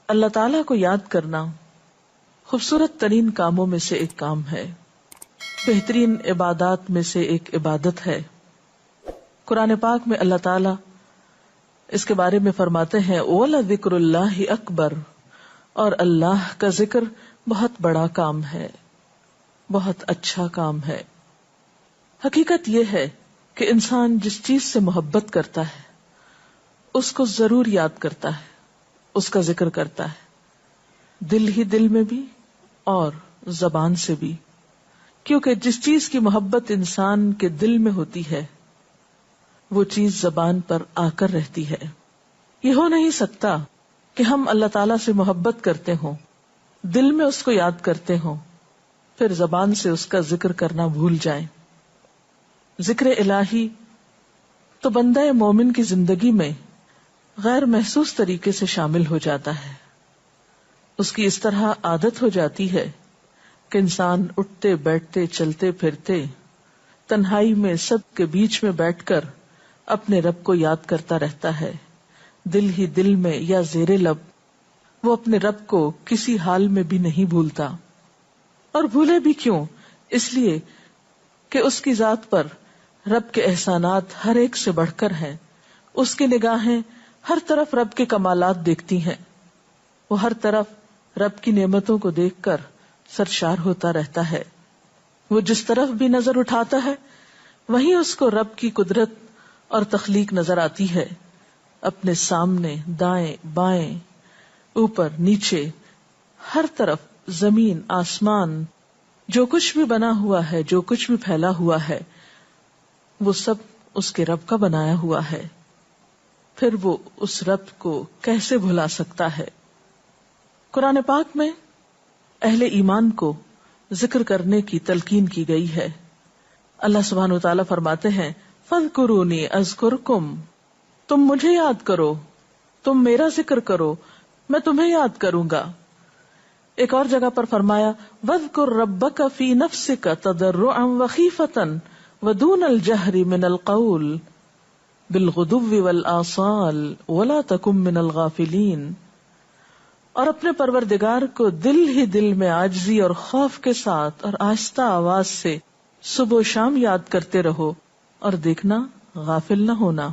اللہ تعالیٰ کو یاد کرنا خوبصورت ترین کاموں میں سے ایک کام ہے، بہترین عبادات میں سے ایک عبادت ہے۔ قرآن پاک میں اللہ تعالیٰ اس کے بارے میں فرماتے ہیں وَلَذِكْرُ اللَّهِ أَكْبَرُ، اور اللہ کا ذکر بہت بڑا کام ہے، بہت اچھا کام ہے۔ حقیقت یہ ہے کہ انسان جس چیز سے محبت کرتا ہے اس کو ضرور یاد کرتا ہے، اس کا ذکر کرتا ہے، دل ہی دل میں بھی اور زبان سے بھی، کیونکہ جس چیز کی محبت انسان کے دل میں ہوتی ہے وہ چیز زبان پر آ کر رہتی ہے۔ یہ ہو نہیں سکتا کہ ہم اللہ تعالیٰ سے محبت کرتے ہوں، دل میں اس کو یاد کرتے ہوں، پھر زبان سے اس کا ذکر کرنا بھول جائیں۔ ذکر الہی تو بندہ مومن کی زندگی میں غیر محسوس طریقے سے شامل ہو جاتا ہے، اس کی اس طرح عادت ہو جاتی ہے کہ انسان اٹھتے بیٹھتے چلتے پھرتے تنہائی میں سب کے بیچ میں بیٹھ کر اپنے رب کو یاد کرتا رہتا ہے، دل ہی دل میں یا زیر لب وہ اپنے رب کو کسی حال میں بھی نہیں بھولتا۔ اور بھولے بھی کیوں؟ اس لیے کہ اس کی ذات پر رب کے احسانات ہر ایک سے بڑھ کر ہیں، اس کی نگاہیں ہر طرف رب کے کمالات دیکھتی ہیں، وہ ہر طرف رب کی نعمتوں کو دیکھ کر سرشار ہوتا رہتا ہے۔ وہ جس طرف بھی نظر اٹھاتا ہے وہیں اس کو رب کی قدرت اور تخلیق نظر آتی ہے، اپنے سامنے، دائیں بائیں، اوپر نیچے، ہر طرف زمین آسمان، جو کچھ بھی بنا ہوا ہے، جو کچھ بھی پھیلا ہوا ہے، وہ سب اس کے رب کا بنایا ہوا ہے۔ پھر وہ اس رب کو کیسے بھلا سکتا ہے؟ قرآن پاک میں اہل ایمان کو ذکر کرنے کی تلقین کی گئی ہے۔ اللہ سبحانہ و تعالیٰ فرماتے ہیں فَاذْكُرُونِي أَذْكُرْكُمْ، تم مجھے یاد کرو، تم میرا ذکر کرو، میں تمہیں یاد کروں گا۔ ایک اور جگہ پر فرمایا وَاذْكُرْ رَبَّكَ فِي نَفْسِكَ تَضَرُّعًا وَخِيفَةً وَدُونَ الْجَهْرِ مِنَ الْقَوْلِ بِالْغُدُوِّ وَالْآصَالِ وَلَا تَكُن مِّنَ الْغَافِلِينَ، اور اپنے پروردگار کو دل ہی دل میں عاجزی اور خوف کے ساتھ اور آہستہ آواز سے صبح و شام یاد کرتے رہو، اور دیکھنا غافل نہ ہونا،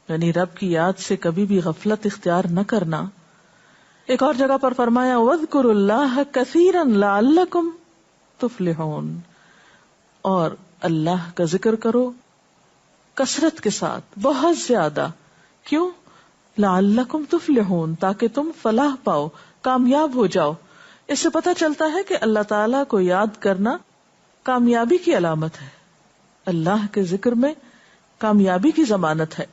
یعنی رب کی یاد سے کبھی بھی غفلت اختیار نہ کرنا۔ ایک اور جگہ پر فرمایا وَاذْكُرُوا اللَّهَ كَثِيرًا لَعَلَّكُمْ تُفْلِحُونَ، اور اللہ کا ذکر کرو کثرت کے ساتھ، بہت زیادہ۔ کیوں؟ لَعَلَّكُمْ تُفْلِحُونَ، تاکہ تم فلاح پاؤ، کامیاب ہو جاؤ۔ اس سے پتہ چلتا ہے کہ اللہ تعالیٰ کو یاد کرنا کامیابی کی علامت ہے، اللہ کے ذکر میں کامیابی کی ضمانت ہے۔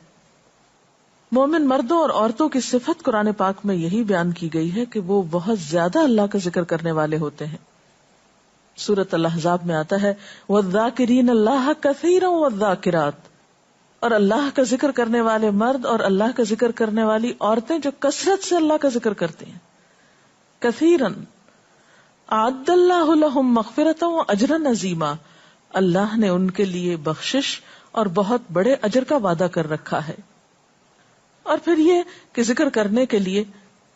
مومن مردوں اور عورتوں کی صفت قرآن پاک میں یہی بیان کی گئی ہے کہ وہ بہت زیادہ اللہ کا ذکر کرنے والے ہوتے ہیں۔ سورۃ الاحزاب میں آتا ہے وَالذَّاكِرِينَ اللَّهَ كَثِيرًا وَالذَّاكِرَاتِ، اور اللہ کا ذکر کرنے والے مرد اور اللہ کا ذکر کرنے والی عورتیں جو کثرت سے اللہ کا ذکر کرتے ہیں۔ کثیرن اعد اللہ لہم مغفرۃ واجرا عظیما، اللہ نے ان کے لیے بخشش اور بہت بڑے اجر کا وعدہ کر رکھا ہے۔ اور پھر یہ کہ ذکر کرنے کے لیے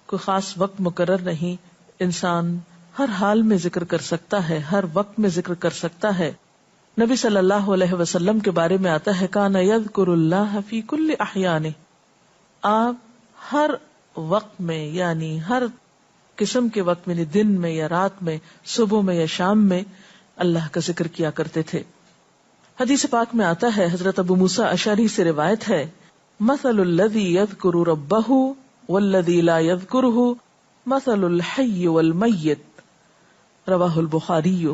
کوئی خاص وقت مقرر نہیں، انسان ہر حال میں ذکر کر سکتا ہے، ہر وقت میں ذکر کر سکتا ہے۔ نبی صلی اللہ علیہ وسلم کے بارے میں آتا ہے کان یذکر اللہ فی کل احیانہ، آپ ہر وقت میں، یعنی ہر قسم کے وقت میں، دن میں یا رات میں، صبح میں یا شام میں اللہ کا ذکر کیا کرتے تھے۔ حدیث پاک میں آتا ہے، حضرت ابو موسیٰ اشعری سے روایت ہے مثل الذی یذکر ربہ والذی لا یذکرہ مثل الحی والمیت، رواہ البخاری۔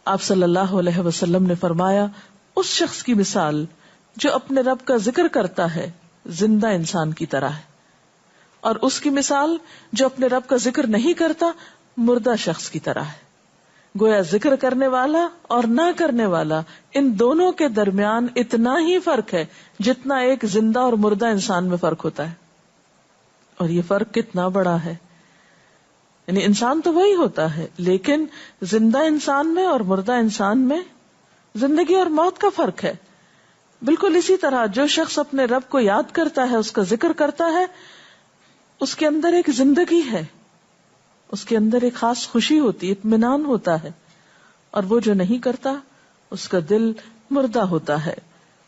آپ صلی اللہ علیہ وسلم نے فرمایا اس شخص کی مثال جو اپنے رب کا ذکر کرتا ہے زندہ انسان کی طرح ہے، اور اس کی مثال جو اپنے رب کا ذکر نہیں کرتا مردہ شخص کی طرح ہے۔ گویا ذکر کرنے والا اور نہ کرنے والا، ان دونوں کے درمیان اتنا ہی فرق ہے جتنا ایک زندہ اور مردہ انسان میں فرق ہوتا ہے۔ اور یہ فرق کتنا بڑا ہے، یعنی انسان تو وہی ہوتا ہے، لیکن زندہ انسان میں اور مردہ انسان میں زندگی اور موت کا فرق ہے۔ بالکل اسی طرح جو شخص اپنے رب کو یاد کرتا ہے، اس کا ذکر کرتا ہے، اس کے اندر ایک زندگی ہے، اس کے اندر ایک خاص خوشی ہوتی ہے، اطمینان ہوتا ہے. اور وہ جو نہیں کرتا اس کا دل مردہ ہوتا ہے،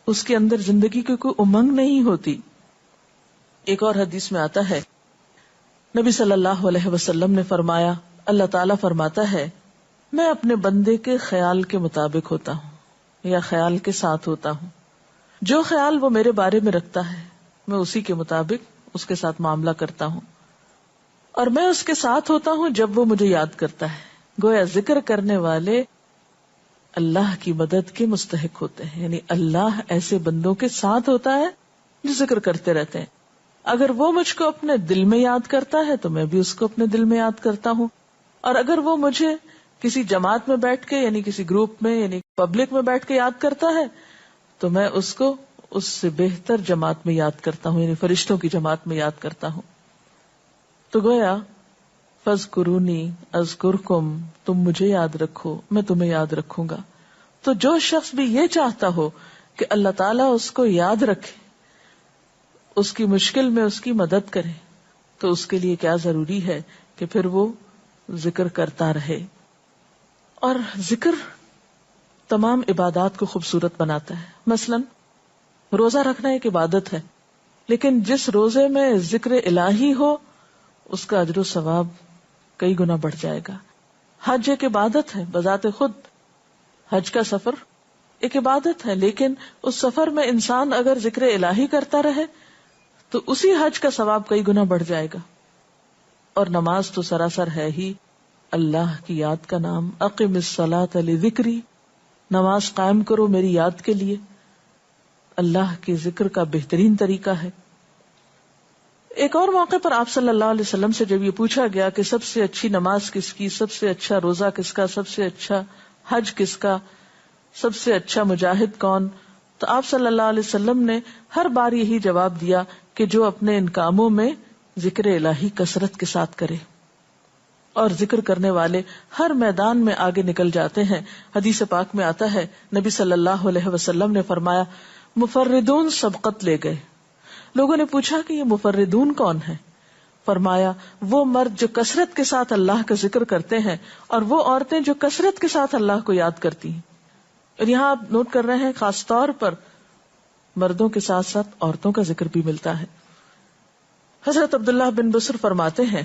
اس کے اندر زندگی کی کوئی امنگ نہیں ہوتی. ایک اور حدیث میں آتا ہے، نبی صلی اللہ علیہ وسلم نے فرمایا، اللہ تعالیٰ فرماتا ہے میں اپنے بندے کے خیال کے مطابق ہوتا ہوں یا خیال کے ساتھ ہوتا ہوں. جو خیال وہ میرے بارے میں رکھتا ہے میں اسی کے مطابق اس کے ساتھ معاملہ کرتا ہوں، اور میں اس کے ساتھ ہوتا ہوں جب وہ مجھے یاد کرتا ہے. گویا ذکر کرنے والے اللہ کی مدد کے مستحق ہوتے ہیں، یعنی اللہ ایسے بندوں کے ساتھ ہوتا ہے جو ذکر کرتے رہتے ہیں. اگر وہ مجھ کو اپنے دل میں یاد کرتا ہے تو میں بھی اس کو اپنے دل میں یاد کرتا ہوں، اور اگر وہ مجھے کسی جماعت میں بیٹھ کے یعنی کسی گروپ میں یعنی پبلک میں بیٹھ کے یاد کرتا ہے تو میں اس کو اس سے بہتر جماعت میں یاد کرتا ہوں، یعنی فرشتوں کی جماعت میں یاد کرتا ہوں. تو گویا فاذکرونی اذکرکم، تم مجھے یاد رکھو میں تمہیں یاد رکھوں گا. تو جو شخص بھی یہ چاہتا ہو کہ اللہ تعالیٰ اس کو یاد رکھے، اس کی مشکل میں اس کی مدد کرے، تو اس کے لیے کیا ضروری ہے کہ پھر وہ ذکر کرتا رہے. اور ذکر تمام عبادات کو خوبصورت بناتا ہے. مثلا روزہ رکھنا ایک عبادت ہے، لیکن جس روزے میں ذکر الہی ہو اس کا اجر و ثواب کئی گنا بڑھ جائے گا. حج ایک عبادت ہے بذات خود، حج کا سفر ایک عبادت ہے، لیکن اس سفر میں انسان اگر ذکر الہی کرتا رہے تو اسی حج کا ثواب کئی گنا بڑھ جائے گا. اور نماز تو سراسر ہے ہی اللہ کی یاد کا نام. اقم الصلاۃ لذکری، نماز قائم کرو میری یاد کے لیے. اللہ کے ذکر کا بہترین طریقہ ہے. ایک اور موقع پر آپ صلی اللہ علیہ وسلم سے جب یہ پوچھا گیا کہ سب سے اچھی نماز کس کی، سب سے اچھا روزہ کس کا، سب سے اچھا حج کس کا، سب سے اچھا مجاہد کون، تو آپ صلی اللہ علیہ وسلم نے ہر بار یہی جواب دیا کہ جو اپنے ان کاموں میں ذکر الہی کثرت کے ساتھ کرے. اور ذکر کرنے والے ہر میدان میں آگے نکل جاتے ہیں. حدیث پاک میں آتا ہے نبی صلی اللہ علیہ وسلم نے فرمایا مفردون سبقت لے گئے. لوگوں نے پوچھا کہ یہ مفردون کون ہے؟ فرمایا وہ مرد جو کثرت کے ساتھ اللہ کا ذکر کرتے ہیں اور وہ عورتیں جو کثرت کے ساتھ اللہ کو یاد کرتی ہیں. اور یہاں آپ نوٹ کر رہے ہیں خاص طور پر مردوں کے ساتھ ساتھ عورتوں کا ذکر بھی ملتا ہے. حضرت عبداللہ بن بصر فرماتے ہیں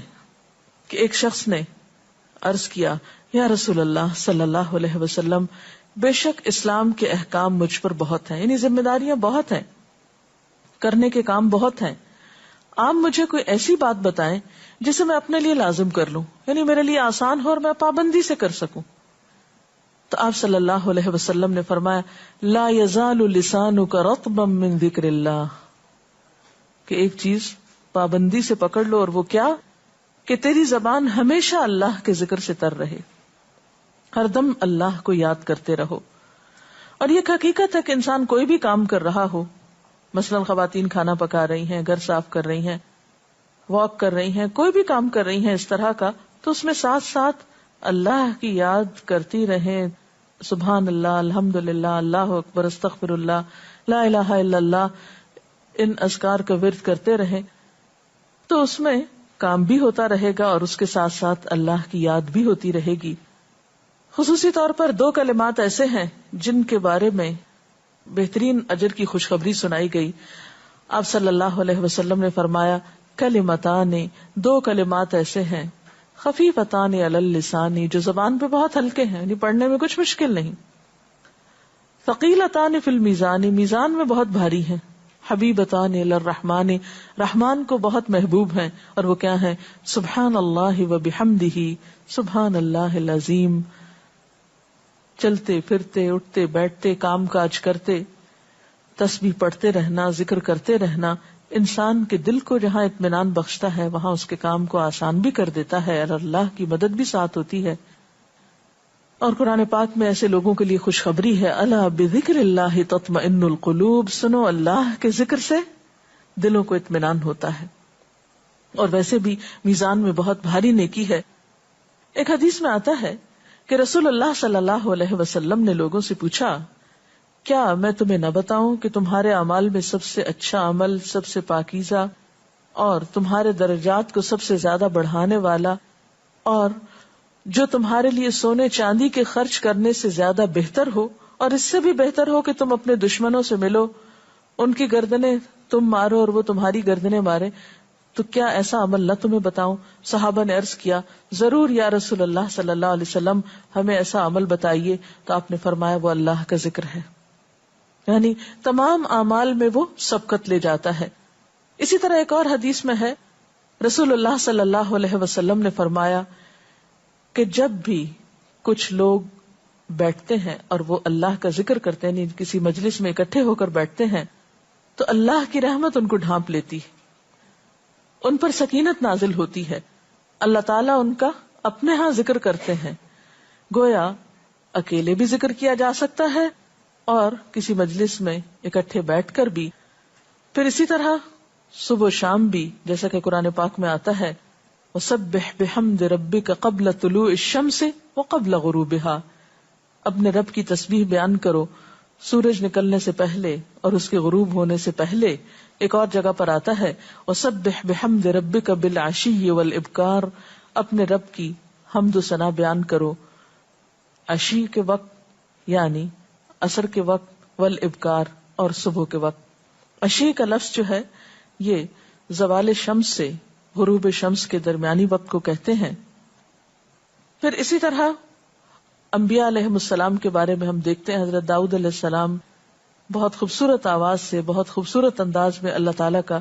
کہ ایک شخص نے عرض کیا یا رسول اللہ صلی اللہ علیہ وسلم، بے شک اسلام کے احکام مجھ پر بہت ہیں، یعنی ذمہ داریاں بہت ہیں، کرنے کے کام بہت ہیں. آپ مجھے کوئی ایسی بات بتائیں جسے میں اپنے لیے لازم کر لوں، یعنی میرے لیے آسان ہو اور میں پابندی سے کر سکوں. تو آپ صلی اللہ علیہ وسلم نے فرمایا لا یزال لسانک رطبا من ذکر اللہ، کہ ایک چیز پابندی سے پکڑ لو، اور وہ کیا کہ تیری زبان ہمیشہ اللہ کے ذکر سے تر رہے، ہر دم اللہ کو یاد کرتے رہو. اور یہ حقیقت ہے کہ انسان کوئی بھی کام کر رہا ہو، مثلا خواتین کھانا پکا رہی ہیں، گھر صاف کر رہی ہیں، واک کر رہی ہیں، کوئی بھی کام کر رہی ہیں اس طرح کا، تو اس میں ساتھ ساتھ اللہ کی یاد کرتی رہیں. سبحان اللہ، الحمدللہ، اللہ اکبر، استغفر اللہ، لا الہ الا اللہ، ان اذکار کا ورد کرتے رہیں، تو اس میں کام بھی ہوتا رہے گا اور اس کے ساتھ ساتھ اللہ کی یاد بھی ہوتی رہے گی. خصوصی طور پر 2 کلمات ایسے ہیں جن کے بارے میں بہترین اجر کی خوشخبری سنائی گئی. آپ صلی اللہ علیہ وسلم نے فرمایا کلمتان، 2 کلمات ایسے ہیں خفیفتان علی اللسان، جو زبان پہ بہت ہلکے ہیں، یعنی پڑھنے میں کچھ مشکل نہیں. ثقیلتان فی المیزان، میزان میں بہت بھاری ہیں. حبیبتان الی الرحمن، رحمان کو بہت محبوب ہیں، اور وہ کیا ہیں؟ سبحان اللہ و بحمدہ، سبحان اللہ العظیم. چلتے پھرتے، اٹھتے بیٹھتے، کام کاج کرتے، تسبیح پڑھتے رہنا، ذکر کرتے رہنا انسان کے دل کو جہاں اطمینان بخشتا ہے وہاں اس کے کام کو آسان بھی کر دیتا ہے، اور اللہ کی مدد بھی ساتھ ہوتی ہے. اور قرآن پاک میں ایسے لوگوں کے لیے خوشخبری ہے، الا بذکر اللہ تطمئن القلوب، سنو اللہ کے ذکر سے دلوں کو اطمینان ہوتا ہے. اور ویسے بھی میزان میں بہت بھاری نیکی ہے. ایک حدیث میں آتا ہے کہ رسول اللہ صلی اللہ علیہ وسلم نے لوگوں سے پوچھا کیا میں تمہیں نہ بتاؤں کہ تمہارے اعمال میں سب سے اچھا عمل، سب سے پاکیزہ، اور تمہارے درجات کو سب سے زیادہ بڑھانے والا، اور جو تمہارے لیے سونے چاندی کے خرچ کرنے سے زیادہ بہتر ہو، اور اس سے بھی بہتر ہو کہ تم اپنے دشمنوں سے ملو، ان کی گردنیں تم مارو اور وہ تمہاری گردنیں مارے، تو کیا ایسا عمل نہ تمہیں بتاؤں؟ صحابہ نے عرض کیا، ضرور یا رسول اللہ صلی اللہ علیہ وسلم، ہمیں ایسا عمل بتائیے. تو آپ نے فرمایا وہ اللہ کا ذکر ہے، یعنی تمام اعمال میں وہ سبقت لے جاتا ہے. اسی طرح ایک اور حدیث میں ہے، رسول اللہ صلی اللہ علیہ وسلم نے فرمایا کہ جب بھی کچھ لوگ بیٹھتے ہیں اور وہ اللہ کا ذکر کرتے ہیں، یعنی کسی مجلس میں اکٹھے ہو کر بیٹھتے ہیں، تو اللہ کی رحمت ان کو ڈھانپ لیتی ہے، ان پر سکینت نازل ہوتی ہے. اللہ تعالیٰ ان کا اپنے ہاں ذکر کرتے ہیں. گویا اکیلے بھی ذکر کیا جا سکتا ہے اور کسی مجلس میں اکٹھے بیٹھ کر بھی. پھر اسی طرح صبح و شام بھی، جیسا کہ قرآن پاک میں آتا ہے، وَسَبِّحْ بِحَمْدِ رَبِّكَ قَبْلَ طُلُوعِ الشَّمْسِ وَقَبْلَ غُرُوبِهَا، اپنے رب کی تسبیح بیان کرو سورج نکلنے سے پہلے اور اس کے غروب ہونے سے پہلے. ایک اور جگہ پر آتا ہے وَسَبِّحْ بِحَمْدِ رَبِّكَ بِالْعَشِيِّ وَالْإِبْكَارِ، اپنے رب کی حمد و ثنا بیان کرو عشی کے وقت یعنی عصر کے وقت، والابکار اور صبح کے وقت. عشی کا لفظ جو ہے یہ زوال شمس سے غروب شمس کے درمیانی وقت کو کہتے ہیں. پھر اسی طرح انبیاء علیہ السلام کے بارے میں ہم دیکھتے ہیں، حضرت داؤد علیہ السلام بہت خوبصورت آواز سے، بہت خوبصورت انداز میں اللہ تعالیٰ کا